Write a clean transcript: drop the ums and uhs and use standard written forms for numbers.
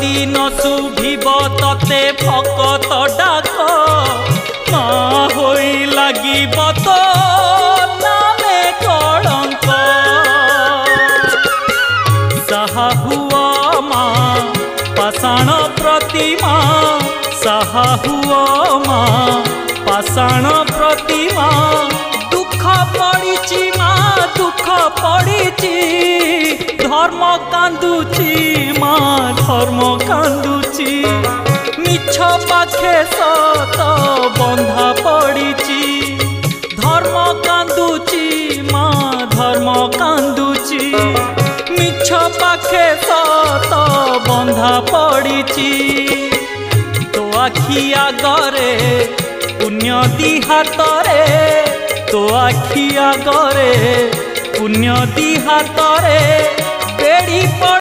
दिन शुभिब तते भकत डाक माँ होई लागिब तो नामे कलंक साहा हुआ माँ पाषाण प्रतिमा साहा हुआ माँ पाषाण प्रतिमा दुख पड़ी माँ दुख पड़ी धर्म कांदुची माँ धर्म कांदुची मिछ पाखे सत बंधा पड़ी धर्म कांदुची माँ धर्म कांदुची मिछ पाखे सत बंधा पड़ी तो आखि आगरे पुण्य दी हातरे तो आखि आगरे पुण्य दी हातरे बेड़ी